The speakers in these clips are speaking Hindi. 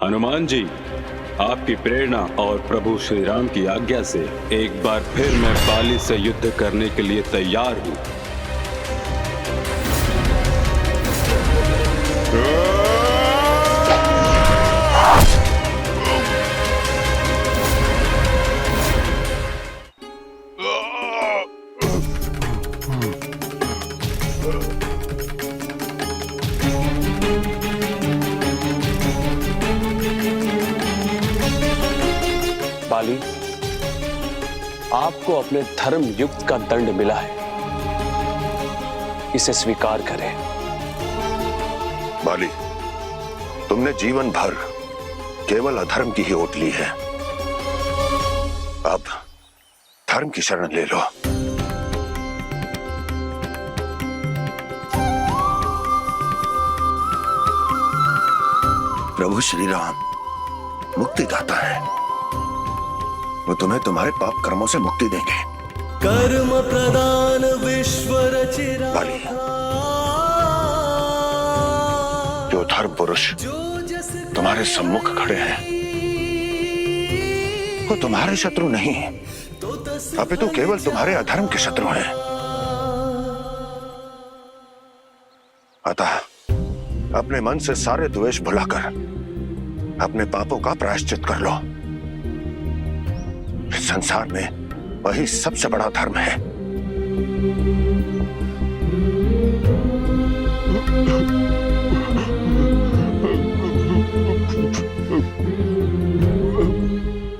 हनुमान जी, आपकी प्रेरणा और प्रभु श्री राम की आज्ञा से एक बार फिर मैं बाली से युद्ध करने के लिए तैयार हूँ। बाली, आपको अपने धर्म युक्त का दंड मिला है, इसे स्वीकार करें। बाली, तुमने जीवन भर केवल अधर्म की ही ओट ली है। अब धर्म की शरण ले लो। प्रभु श्री राम मुक्ति दाता है, वो तुम्हें तुम्हारे पाप कर्मों से मुक्ति देंगे। कर्म प्रदान विश्व रचिरा। बाली, जो धर्म पुरुष तुम्हारे सम्मुख खड़े हैं वो तुम्हारे शत्रु नहीं, अपितु केवल तुम्हारे अधर्म के शत्रु हैं। अतः अपने मन से सारे द्वेष भुलाकर अपने पापों का प्रायश्चित कर लो। इस संसार में वही सबसे बड़ा धर्म है।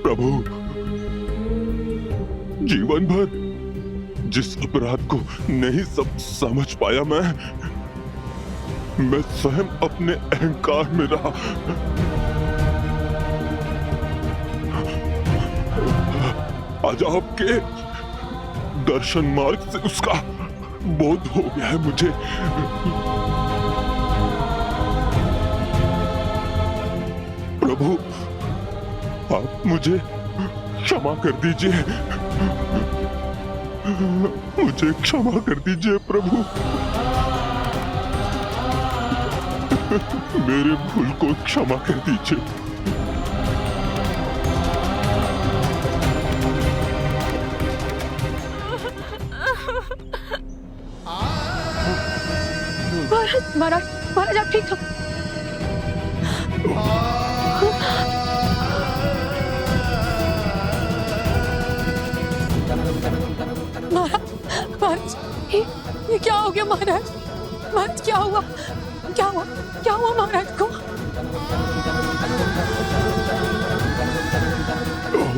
प्रभु, जीवन भर जिस अपराध को नहीं समझ पाया मैं स्वयं अपने अहंकार में रहा। आज आपके दर्शन मार्ग से उसका बोध हो गया है मुझे। प्रभु, आप मुझे क्षमा कर दीजिए, मुझे क्षमा कर दीजिए प्रभु। मेरे भूल को क्षमा कर दीजिए। महाराज, महाराज आप ठीक हो? महाराज, ये क्या हो गया महाराज? महाराज क्या हुआ? क्या हुआ? क्या हुआ महाराज को?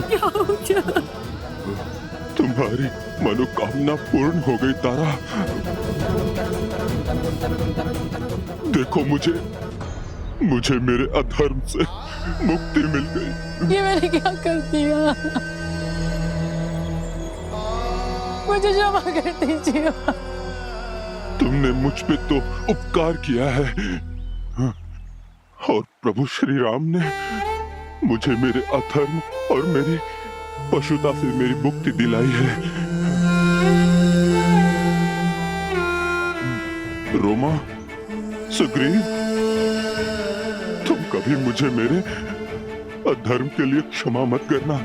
क्या हो गया? तुम्हारी मनोकामना पूर्ण हो गई तारा। देखो, मुझे मेरे अधर्म से मुक्ति मिल गई। ये मैंने क्या कर दिया? मुझे क्षमा कर दीजिए। तुमने मुझ पे तो उपकार किया है और प्रभु श्री राम ने मुझे मेरे अधर्म और मेरी पशुता से मेरी मुक्ति दिलाई है। रोमा, सुग्रीव, तुम कभी मुझे मेरे अधर्म के लिए क्षमा मत करना।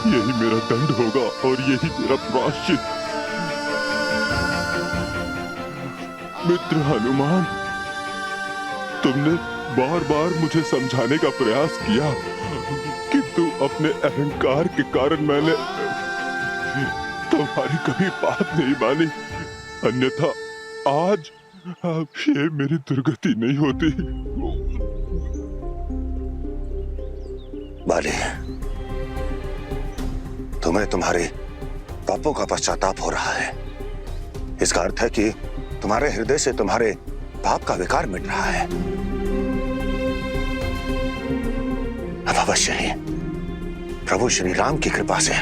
यही मेरा दंड होगा और यही मेरा प्रायश्चित। मित्र हनुमान, तुमने बार बार मुझे समझाने का प्रयास किया, किंतु अपने अहंकार के कारण मैंने तुम्हारी कभी बात नहीं मानी। अन्यथा आज ये मेरी दुर्गति नहीं होती। बाली, तुम्हें तुम्हारे पापों का पश्चाताप हो रहा है। इसका अर्थ है कि तुम्हारे हृदय से तुम्हारे पाप का विकार मिट रहा है। अब अवश्य ही प्रभु श्री राम की कृपा से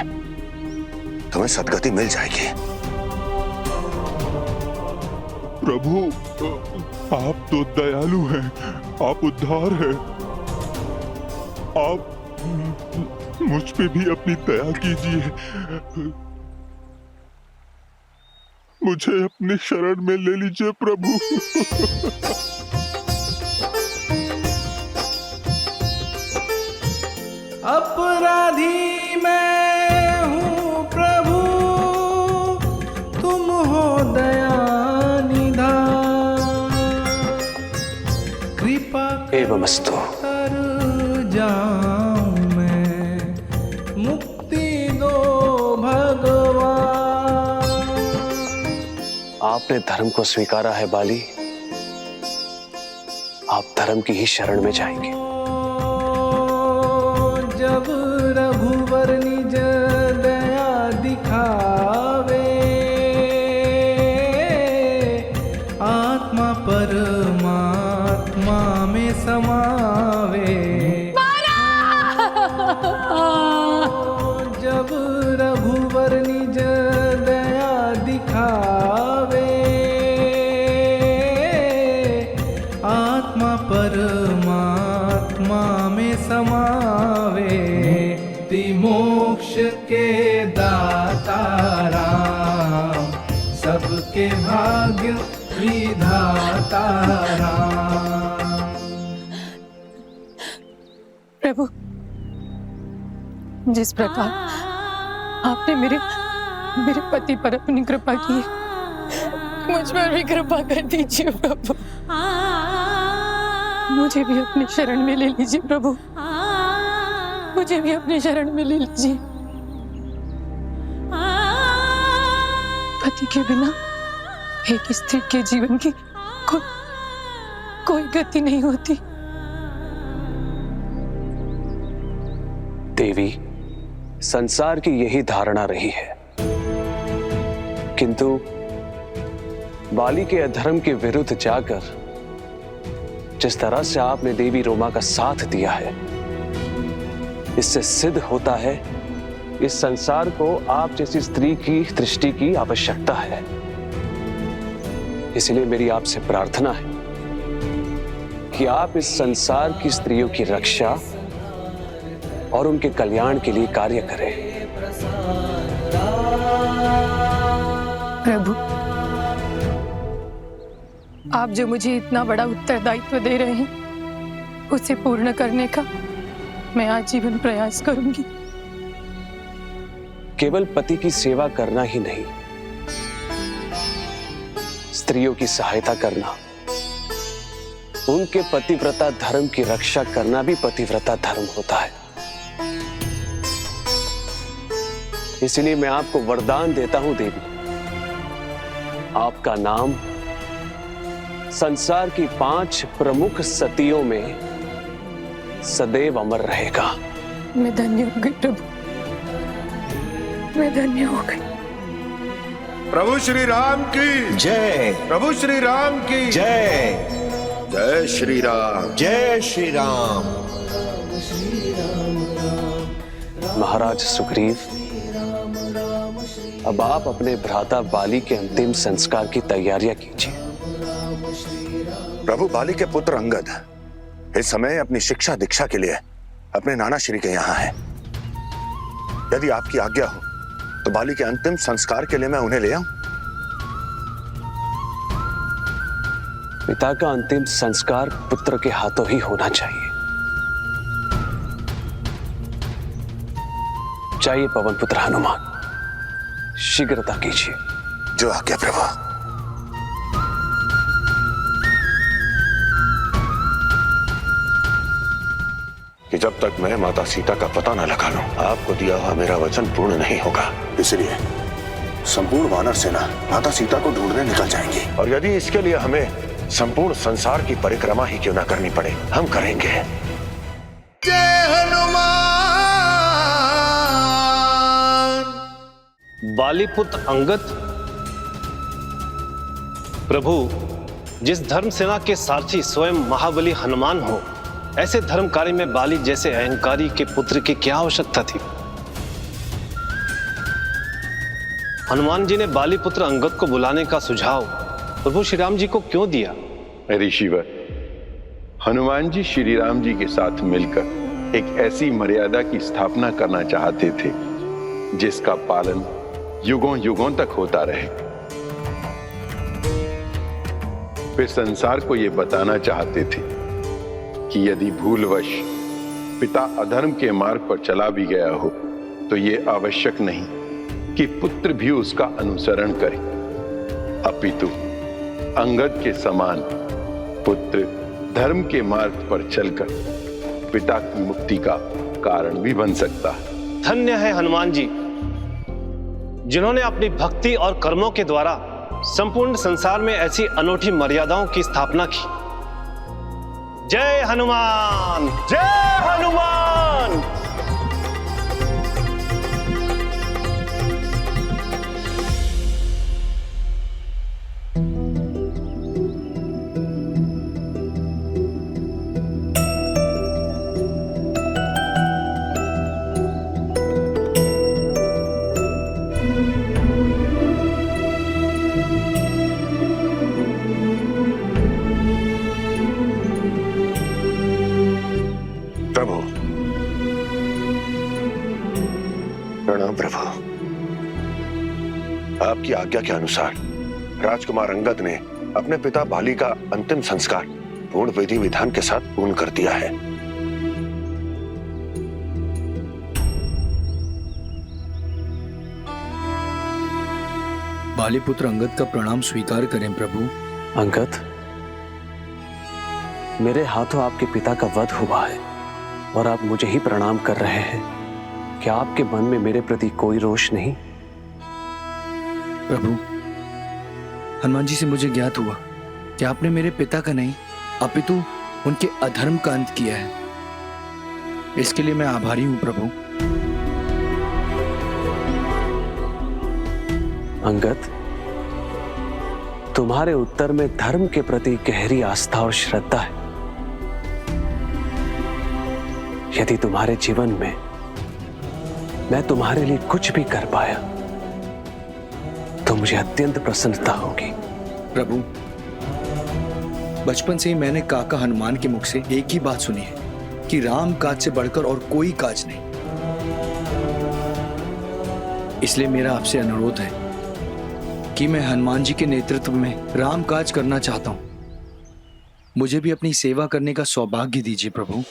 तुम्हें सद्गति मिल जाएगी। प्रभु, आप तो दयालु हैं, आप उद्धार हैं। आप मुझ पे भी अपनी दया कीजिए। मुझे अपनी शरण में ले लीजिए प्रभु। अपराधी मैं हूँ प्रभु, तुम हो दया निधान, कृपा एवमस्तु। कर जाऊं मैं, मुक्ति दो भगवान। आपने धर्म को स्वीकारा है बाली, आप धर्म की ही शरण में जाएंगे। जब रघुवर निज दया दिखावे, आत्मा परमात्मा में समावे। जब रघुवर निज दया दिखावे, आत्मा परमात्मा में समावे। मोक्ष के दाता राम, सबके भाग्य विधाता राम। प्रभु, जिस प्रकार आपने मेरे पति पर अपनी कृपा की, मुझ पर भी कृपा कर दीजिए प्रभु। मुझे भी अपनी शरण में ले लीजिए प्रभु, मुझे भी अपनी शरण में ले लीजिए। पति के बिना एक स्त्री के जीवन की कोई गति नहीं होती। देवी, संसार की यही धारणा रही है, किंतु बाली के अधर्म के विरुद्ध जाकर जिस तरह से आपने देवी रोमा का साथ दिया है, इससे सिद्ध होता है इस संसार को आप जैसी स्त्री की दृष्टि की आवश्यकता है। इसलिए मेरी आपसे प्रार्थना है कि आप इस संसार की स्त्रियों की रक्षा और उनके कल्याण के लिए कार्य करें। प्रभु, आप जो मुझे इतना बड़ा उत्तरदायित्व दे रहे हैं, उसे पूर्ण करने का मैं आजीवन प्रयास करूंगी। केवल पति की सेवा करना ही नहीं, स्त्रियों की सहायता करना, उनके पतिव्रता धर्म की रक्षा करना भी पतिव्रता धर्म होता है। इसलिए मैं आपको वरदान देता हूं देवी, आपका नाम संसार की 5 प्रमुख सतियों में सदैव अमर रहेगा। मैं धन्य हो गई प्रभु, मैं धन्य हो गई। प्रभु श्री राम की जय। प्रभु श्री राम की जय। जय श्री राम। जय श्री राम। महाराज सुग्रीव, अब आप अपने भ्राता बाली के अंतिम संस्कार की तैयारियां कीजिए। प्रभु, बाली के पुत्र अंगद इस समय अपनी शिक्षा दीक्षा के लिए अपने नाना श्री के यहाँ है। यदि आपकी आज्ञा हो तो बाली के अंतिम संस्कार के लिए मैं उन्हें ले आऊं। पिता का अंतिम संस्कार पुत्र के हाथों ही होना चाहिए। चाहिए पवन पुत्र हनुमान, शीघ्रता कीजिए। जो आज्ञा प्रभु। कि जब तक मैं माता सीता का पता न लगा लूं, आपको दिया हुआ मेरा वचन पूर्ण नहीं होगा। इसलिए संपूर्ण वानर सेना माता सीता को ढूंढने निकल जाएंगी, और यदि इसके लिए हमें संपूर्ण संसार की परिक्रमा ही क्यों ना करनी पड़े, हम करेंगे। जय हनुमान। बालीपुत्र अंगद, प्रभु, जिस धर्म सेना के सारथी स्वयं महाबली हनुमान हो, ऐसे धर्म कार्य में बाली जैसे अहंकारी के पुत्र की क्या आवश्यकता थी? हनुमान जी ने बाली पुत्र अंगद को बुलाने का सुझाव प्रभु श्री राम जी को क्यों दिया? ऋषिवर, हनुमान जी श्री राम जी के साथ मिलकर एक ऐसी मर्यादा की स्थापना करना चाहते थे जिसका पालन युगों युगों तक होता रहे। वे संसार को यह बताना चाहते थे कि यदि भूलवश पिता अधर्म के मार्ग पर चला भी गया हो तो ये आवश्यक नहीं कि पुत्र भी उसका अनुसरण करे, अपितु अंगद के समान पुत्र धर्म के मार्ग पर चलकर पिता की मुक्ति का कारण भी बन सकता है। धन्य है हनुमान जी, जिन्होंने अपनी भक्ति और कर्मों के द्वारा संपूर्ण संसार में ऐसी अनूठी मर्यादाओं की स्थापना की। जय हनुमान, जय हनुमान। प्रभु, प्रणाम प्रभु। आपकी आज्ञा के अनुसार राजकुमार अंगद ने अपने पिता बाली का अंतिम संस्कार पूर्ण विधि विधान के साथ पूर्ण कर दिया है। बाली पुत्र अंगद का प्रणाम स्वीकार करें प्रभु। अंगद, मेरे हाथों आपके पिता का वध हुआ है और आप मुझे ही प्रणाम कर रहे हैं। क्या आपके मन में मेरे प्रति कोई रोष नहीं? प्रभु, हनुमान जी से मुझे ज्ञात हुआ कि आपने मेरे पिता का नहीं अपितु उनके अधर्म का अंत किया है। इसके लिए मैं आभारी हूं प्रभु। अंगद, तुम्हारे उत्तर में धर्म के प्रति गहरी आस्था और श्रद्धा है। यदि तुम्हारे जीवन में मैं तुम्हारे लिए कुछ भी कर पाया तो मुझे अत्यंत प्रसन्नता होगी। प्रभु, बचपन से ही मैंने काका हनुमान के मुख से एक ही बात सुनी है कि राम काज से बढ़कर और कोई काज नहीं। इसलिए मेरा आपसे अनुरोध है कि मैं हनुमान जी के नेतृत्व में राम काज करना चाहता हूं। मुझे भी अपनी सेवा करने का सौभाग्य दीजिए प्रभु।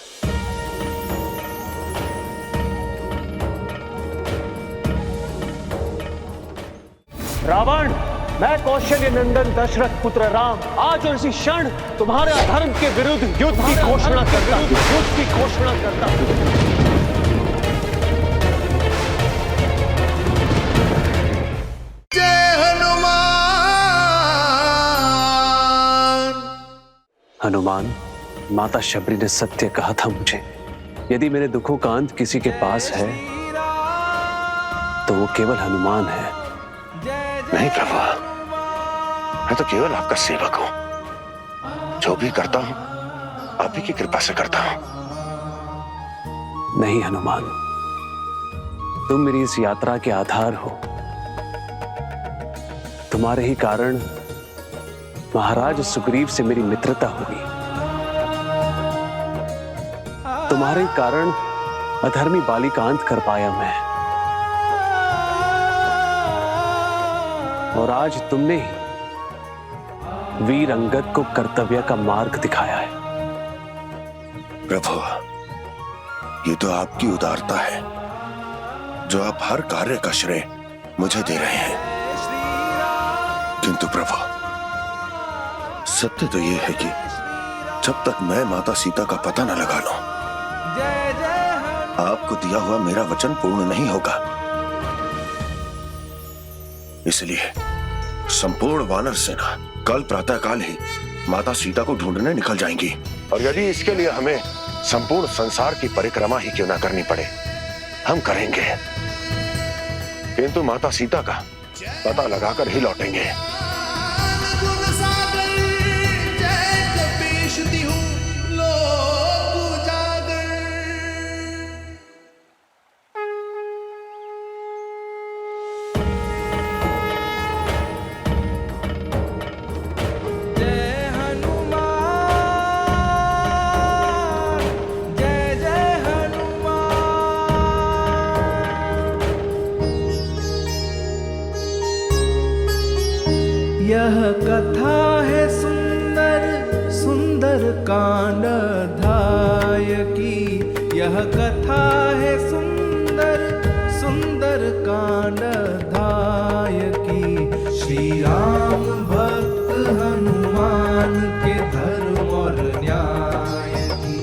रावण, मैं कौशल्य नंदन दशरथ पुत्र राम आज और इसी क्षण तुम्हारे अधर्म के विरुद्ध युद्ध की घोषणा करता हूं। युद्ध की घोषणा करता हूं। जय हनुमान। हनुमान, माता शबरी ने सत्य कहा था मुझे। यदि मेरे दुखों का अंत किसी के पास है तो वो केवल हनुमान है। नहीं प्रभु, मैं तो केवल आपका सेवक हूं। जो भी करता हूं आप ही की कृपा से करता हूं। नहीं हनुमान, तुम मेरी इस यात्रा के आधार हो। तुम्हारे ही कारण महाराज सुग्रीव से मेरी मित्रता हुई। तुम्हारे ही कारण अधर्मी बाली का अंत कर पाया मैं। और आज तुमने ही वीर अंगद को कर्तव्य का मार्ग दिखाया है। प्रभु, ये तो आपकी उदारता है जो आप हर कार्य का श्रेय मुझे दे रहे हैं। किंतु प्रभु, सत्य तो ये है कि जब तक मैं माता सीता का पता न लगा लूं, आपको दिया हुआ मेरा वचन पूर्ण नहीं होगा। इसलिए संपूर्ण वानर सेना कल प्रातःकाल ही माता सीता को ढूंढने निकल जाएंगी। और यदि इसके लिए हमें संपूर्ण संसार की परिक्रमा ही क्यों ना करनी पड़े, हम करेंगे। किंतु माता सीता का पता लगाकर ही लौटेंगे। यह कथा है सुंदर सुंदर कांड अध्याय की। यह कथा है सुंदर सुंदर कांड अध्याय की। श्री राम भक्त हनुमान के धर्म और न्याय की।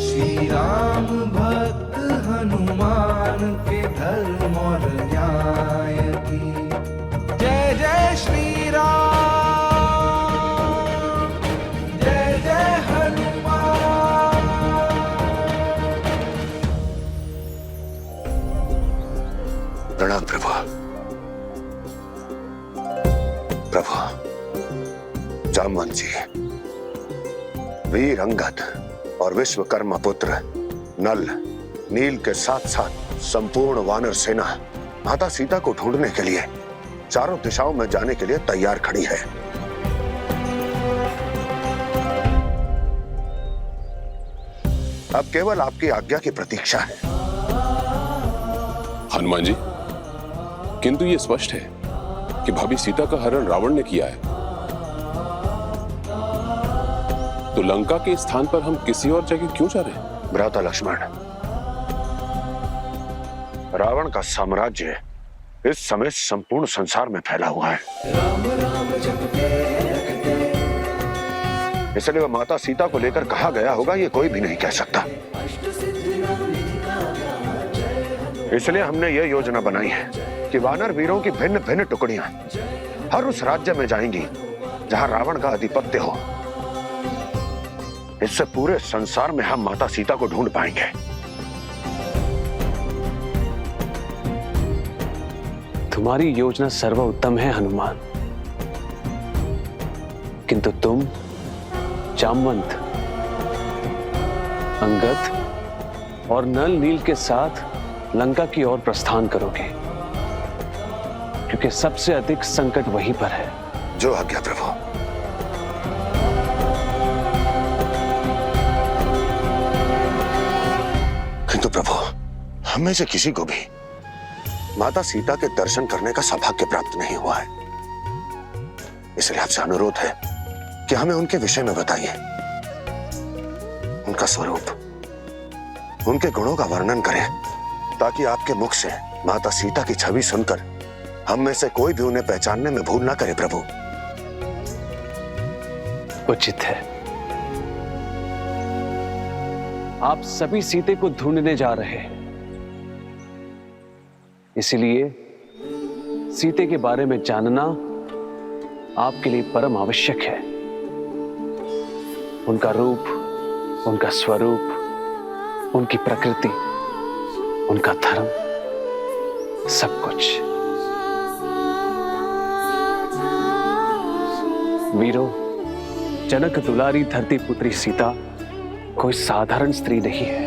श्री राम भक्त हनुमान के धर्म और न्याय की। जय जय श्री राम, जय जय हनुमान। प्रणाम प्रभु। प्रभु, जामवंत जी, वीर अंगद और विश्वकर्मा पुत्र नल नील के साथ साथ संपूर्ण वानर सेना माता सीता को ढूंढने के लिए चारों दिशाओं में जाने के लिए तैयार खड़ी है। अब केवल आपकी आज्ञा की प्रतीक्षा है। हनुमान जी, किंतु ये स्पष्ट है कि भाभी सीता का हरण रावण ने किया है, तो लंका के स्थान पर हम किसी और जगह क्यों जा रहे हैं? भ्राता लक्ष्मण, रावण का साम्राज्य इस समय संपूर्ण संसार में फैला हुआ है, इसलिए वह माता सीता को लेकर कहाँ गया होगा ये कोई भी नहीं कह सकता। इसलिए हमने ये योजना बनाई है कि वानर वीरों की भिन्न भिन्न टुकड़ियां हर उस राज्य में जाएंगी जहां रावण का आधिपत्य हो। इससे पूरे संसार में हम माता सीता को ढूंढ पाएंगे। तुम्हारी योजना सर्वोत्तम है हनुमान, किंतु तुम जामवंत, अंगद और नल नील के साथ लंका की ओर प्रस्थान करोगे, क्योंकि सबसे अधिक संकट वहीं पर है। जो आज्ञा प्रभु। किंतु प्रभु, हमें से किसी को भी माता सीता के दर्शन करने का सौभाग्य प्राप्त नहीं हुआ है, इसलिए आपसे अनुरोध है कि हमें उनके विषय में बताइए। उनका स्वरूप, उनके गुणों का वर्णन करें, ताकि आपके मुख से माता सीता की छवि सुनकर हम में से कोई भी उन्हें पहचानने में भूल ना करे प्रभु। उचित है। आप सभी सीते को ढूंढने जा रहे हैं, इसलिए सीते के बारे में जानना आपके लिए परम आवश्यक है। उनका रूप, उनका स्वरूप, उनकी प्रकृति, उनका धर्म, सब कुछ। वीरों, जनक दुलारी धरती पुत्री सीता कोई साधारण स्त्री नहीं है।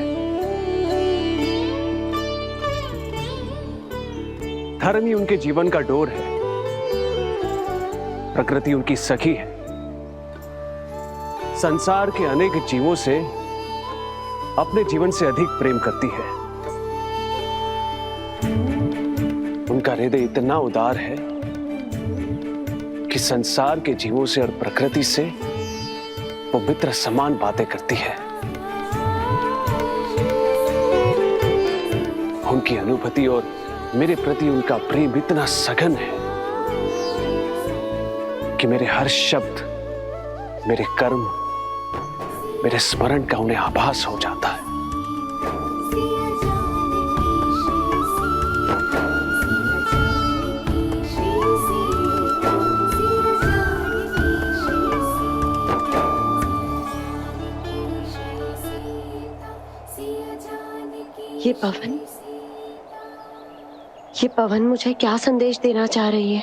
धर्म ही उनके जीवन का डोर है, प्रकृति उनकी सखी है। संसार के अनेक जीवों से अपने जीवन से अधिक प्रेम करती है। उनका हृदय इतना उदार है कि संसार के जीवों से और प्रकृति से वो मित्र समान बातें करती है। उनकी अनुभूति और मेरे प्रति उनका प्रेम इतना सघन है कि मेरे हर शब्द, मेरे कर्म, मेरे स्मरण का उन्हें आभास हो जाता है। ये पवन मुझे क्या संदेश देना चाह रही है?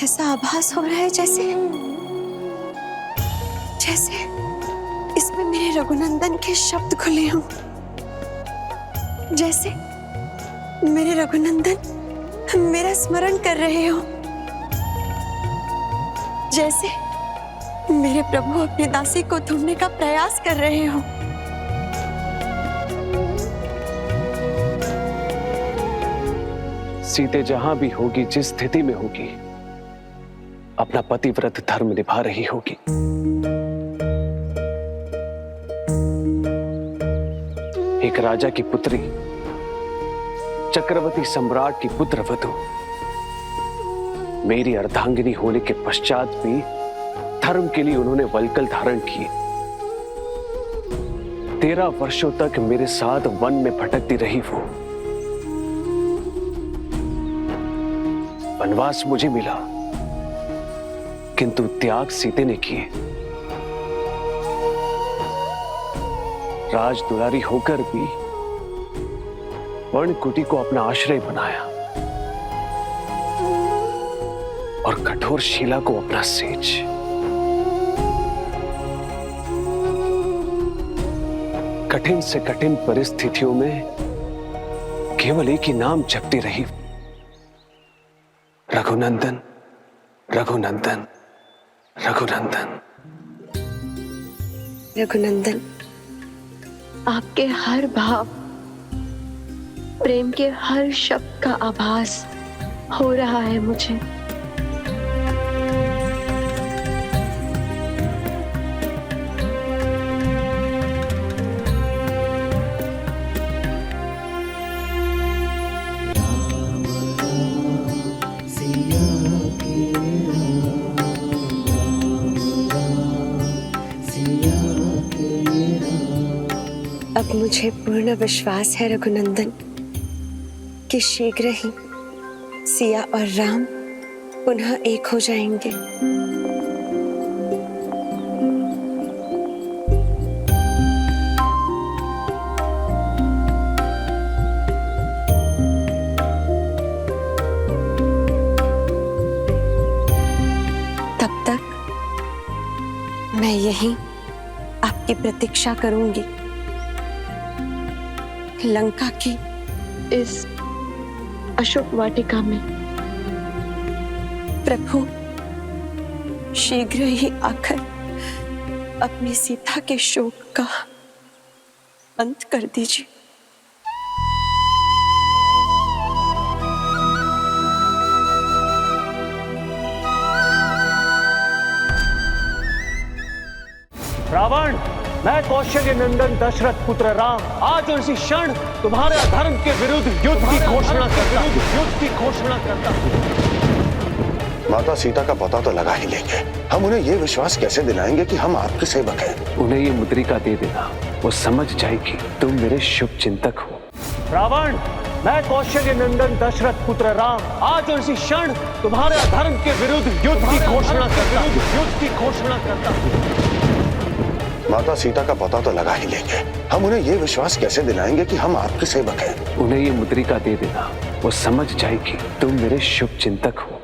ऐसा आभास हो रहा है जैसे इसमें मेरे रघुनंदन के शब्द खुले हों, जैसे मेरे रघुनंदन मेरा स्मरण कर रहे हो, जैसे मेरे प्रभु अपनी दासी को ढूंढने का प्रयास कर रहे हो। सीते जहां भी होगी, जिस स्थिति में होगी, अपना पतिव्रत धर्म निभा रही होगी। एक राजा की पुत्री, चक्रवर्ती सम्राट की पुत्र वधू, मेरी अर्धांगिनी होने के पश्चात भी धर्म के लिए उन्होंने वल्कल धारण किए। 13 वर्षों तक मेरे साथ वन में भटकती रही वो। वनवास मुझे मिला, किंतु त्याग सीते ने किए। राज दुलारी होकर भी वर्णकुटी को अपना आश्रय बनाया और कठोर शीला को अपना सेज। कठिन से कठिन परिस्थितियों में केवल एक ही नाम जपती रही, रघुनंदन, रघुनंदन, रघुनंदन। रघुनंदन, आपके हर भाव, प्रेम के हर शब्द का आभास हो रहा है मुझे। अब मुझे पूर्ण विश्वास है रघुनंदन कि शीघ्र ही सिया और राम पुनः एक हो जाएंगे। तब तक मैं यहीं आपकी प्रतीक्षा करूंगी। लंका की इस अशोक वाटिका में प्रभु शीघ्र ही आकर अपनी सीता के शोक का अंत कर दीजिए। रावण, मैं कौशल्य नंदन दशरथ पुत्र राम आज और इसी क्षण तुम्हारे अधर्म के विरुद्ध युद्ध की घोषणा करता हूँ। माता सीता का पता तो लगा ही लेंगे। हम उन्हें ये विश्वास कैसे दिलाएंगे कि हम आपके सेवक हैं? उन्हें ये मुद्रिका दे देना, वो समझ जाएगी तुम मेरे शुभ चिंतक हो। रावण, मैं कौशल्य नंदन दशरथ पुत्र राम आज और इसी क्षण तुम्हारे अधर्म के विरुद्ध युद्ध की घोषणा करता हूँ। माता सीता का पता तो लगा ही लेंगे। हम उन्हें ये विश्वास कैसे दिलाएंगे कि हम आपके सेवक हैं? उन्हें ये मुद्रिका दे देना, वो समझ जाएगी तुम मेरे शुभ चिंतक हो।